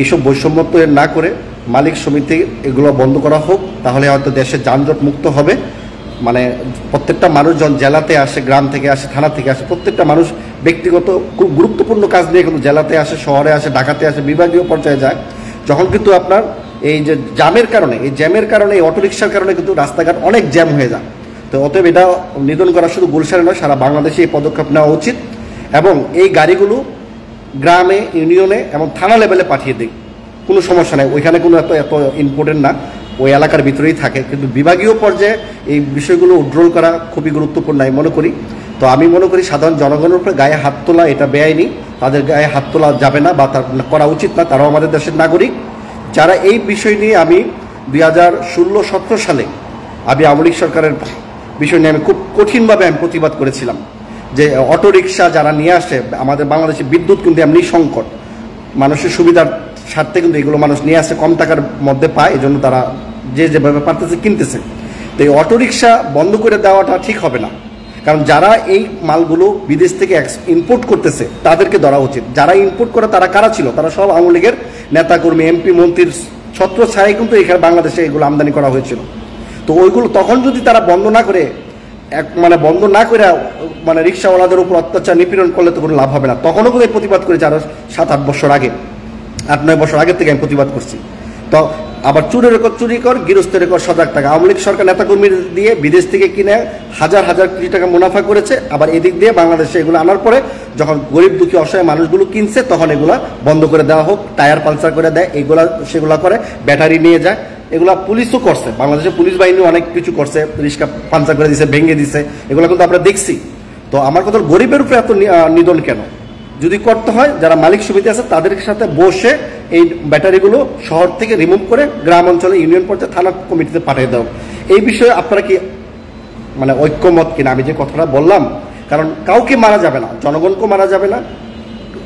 এইসব বৈষম্য তৈরি না করে মালিক সমিতি এগুলো বন্ধ করা হোক, তাহলে হয়তো দেশের যানজট মুক্ত হবে। মানে প্রত্যেকটা মানুষ যখন জেলাতে আসে, গ্রাম থেকে আসে, থানা থেকে আসে, প্রত্যেকটা মানুষ ব্যক্তিগত খুব গুরুত্বপূর্ণ কাজ নিয়ে কিন্তু জেলাতে আসে, শহরে আসে, ঢাকাতে আসে, বিভাগীয় পর্যায়ে যায়। যখন কিন্তু আপনার এই যে জ্যামের কারণে, এই জ্যামের কারণে, এই অটোরিকশার কারণে কিন্তু রাস্তাঘাট অনেক জ্যাম হয়ে যায়। তো অতএব এটা নিধন করা শুধু গুলশানে নয়, সারা বাংলাদেশে এই পদক্ষেপ নেওয়া উচিত এবং এই গাড়িগুলো গ্রামে, ইউনিয়নে এবং থানা লেভেলে পাঠিয়ে দিই, কোনো সমস্যা নেই। ওইখানে কোনো এত ইম্পর্টেন্ট না, ওই এলাকার ভিতরেই থাকে, কিন্তু বিভাগীয় পর্যায়ে এই বিষয়গুলো উড্রোল করা খুবই গুরুত্বপূর্ণ আমি মনে করি। তো আমি মনে করি সাধারণ জনগণের উপরে গায়ে হাত তোলা এটা বেআইনি, তাদের গায়ে হাত তোলা যাবে না বা তার করা উচিত না, তারাও আমাদের দেশের নাগরিক। যারা এই বিষয় নিয়ে, আমি 2016-17 সালে আমি আওয়ামী লীগ সরকারের বিষয় নিয়ে আমি খুব কঠিনভাবে আমি প্রতিবাদ করেছিলাম যে অটোরিকশা যারা নিয়ে আসে, আমাদের বাংলাদেশে বিদ্যুৎ কিন্তু এমনি সংকট, মানুষের সুবিধার স্বার্থে কিন্তু এগুলো মানুষ নিয়ে আসে, কম টাকার মধ্যে পায়, এই জন্য তারা যেভাবে পারতেছে কিনতেছে। তো এই অটোরিকশা বন্ধ করে দেওয়াটা ঠিক হবে না, কারণ যারা এই মালগুলো বিদেশ থেকে ইম্পোর্ট করতেছে তাদেরকে ধরা উচিত। যারা ইম্পোর্ট করে তারা কারা ছিল? তারা সব আওয়ামী লীগের নেতাকর্মী, এমপি, মন্ত্রীর ছত্রছায়ায় কিন্তু এখানে বাংলাদেশে এগুলো আমদানি করা হয়েছিল। তো ওইগুলো তখন যদি তারা বন্ধ না করে, বন্ধ না করে মানে রিক্সাওয়ালাদের উপর অত্যাচার নিপীড়ন করলে তো কোনো লাভ হবে না। তখনও কিন্তু প্রতিবাদ করেছে, আরও 7-8 বছর আগে, 8-9 বছর আগের থেকে আমি প্রতিবাদ করছি। তো আবার চুরি কর, গৃহস্থের কর সজাগ টাকা। আওয়ামী লীগ সরকার নেতাকর্মী দিয়ে বিদেশ থেকে কিনে হাজার হাজার কোটি টাকা মুনাফা করেছে, আবার এদিক দিয়ে বাংলাদেশে এগুলো আনার পরে যখন গরিব দুঃখী অসহায় মানুষগুলো কিনছে তখন এগুলা বন্ধ করে দেওয়া হোক, টায়ার পালচার করে দেয়, সেগুলা করে, ব্যাটারি নিয়ে যায়। এগুলা পুলিশও করছে, বাংলাদেশের পুলিশ বাহিনী অনেক কিছু করছে, রিক্সা পাঞ্চার করে দিছে, ভেঙে দিছে, এগুলো কিন্তু আমরা দেখছি। তো আমার কথা, গরিবের উপরে এত নিধন কেন? যদি করতে হয়, যারা মালিক সমিতি আছে তাদের সাথে বসে এই ব্যাটারিগুলো শহর থেকে রিমুভ করে গ্রাম অঞ্চলে, ইউনিয়ন পর্যায়ে, থানা কমিটিতে পাঠিয়ে দাও। এই বিষয়ে আপনারা কি মানে ঐক্যমত কিনা? আমি যে কথাটা বললাম, কারণ কাউকে মারা যাবে না, জনগণকেও মারা যাবে না,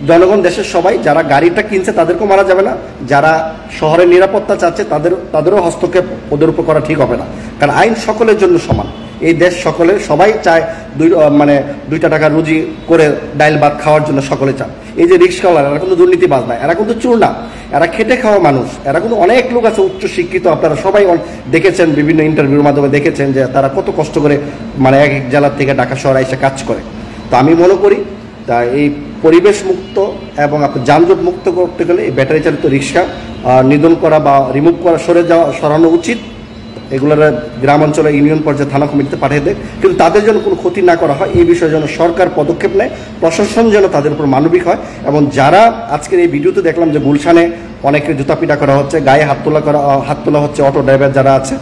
জনগণ দেশের সবাই, যারা গাড়িটা কিনছে তাদেরকেও মারা যাবে না, যারা শহরের নিরাপত্তা চাচ্ছে তাদেরও হস্তক্ষেপ ওদের উপর করা ঠিক হবে না। কারণ আইন সকলের জন্য সমান, এই দেশ সকলে, সবাই চায় 2 টাকা রুজি করে ডাইল ভাত খাওয়ার জন্য সকলে চায়। এই যে রিক্সাওয়ালা, এরা কিন্তু দুর্নীতিবাজ না, এরা কিন্তু চোর না, এরা খেটে খাওয়া মানুষ। এরা কিন্তু অনেক লোক আছে উচ্চ শিক্ষিত, আপনারা সবাই দেখেছেন, বিভিন্ন ইন্টারভিউর মাধ্যমে দেখেছেন যে তারা কত কষ্ট করে মানে এক এক জেলার থেকে ঢাকা শহরে এসে কাজ করে। তো আমি মনে করি তা এই পরিবেশ মুক্ত এবং আপনার যানজট মুক্ত করতে গেলে এই ব্যাটারি চালিত রিক্সা নিধন করা বা রিমুভ করা, সরানো উচিত। এগুলোর গ্রাম অঞ্চলে, ইউনিয়ন পর্যায়ে, থানা কমিটিতে পাঠিয়ে দেয়, কিন্তু তাদের যেন কোনো ক্ষতি না করা হয় এই বিষয়ে যেন সরকার পদক্ষেপ নেয়, প্রশাসন যেন তাদের উপর মানবিক হয়। এবং যারা আজকের এই ভিডিওতে দেখলাম যে গুলশানে অনেকে জুতাপিটা করা হচ্ছে, গায়ে হাত তোলা হচ্ছে, অটো ড্রাইভার যারা আছে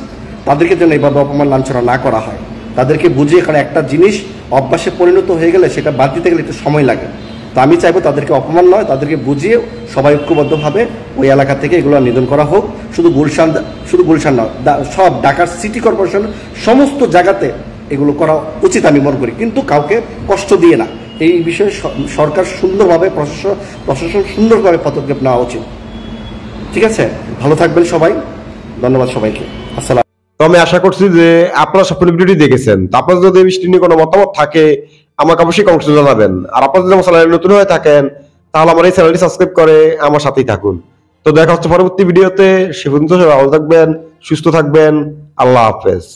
তাদেরকে যেন এইভাবে অপমান লাঞ্ছনা না করা হয়। তাদেরকে বুঝিয়ে, কারণ একটা জিনিস অভ্যাসে পরিণত হয়ে গেলে সেটা বাদ দিতে গেলে একটু সময় লাগে। তো আমি চাইবো তাদেরকে অপমান নয়, তাদেরকে বুঝিয়ে সবাই ঐক্যবদ্ধভাবে ওই এলাকা থেকে এগুলো নিধন করা হোক। শুধু গুলশান নয়, সব ঢাকার সিটি কর্পোরেশন সমস্ত জায়গাতে এগুলো করা উচিত আমি মনে করি, কিন্তু কাউকে কষ্ট দিয়ে না। এই বিষয়ে সরকার সুন্দরভাবে, প্রশাসন সুন্দরভাবে পদক্ষেপ নেওয়া উচিত। ঠিক আছে, ভালো থাকবেন সবাই, ধন্যবাদ সবাইকে, আসসালাম। তো আমি আশা করছি যে আপনারা সম্পূর্ণ ভিডিওটি দেখেছেন। তো আপনার যদি এই বিষয়টি নিয়ে কোনো মতামত থাকে আমাকে অবশ্যই কমেন্টে জানাবেন। আর আপনারা যদি আমার চ্যানেলে নতুন হয়ে থাকেন তাহলে আমার এই চ্যানেলটি সাবস্ক্রাইব করে আমার সাথেই থাকুন। তো দেখা হচ্ছে পরবর্তী ভিডিওতে। সে পর্যন্ত সবাই ভালো থাকবেন, সুস্থ থাকবেন। আল্লাহ হাফেজ।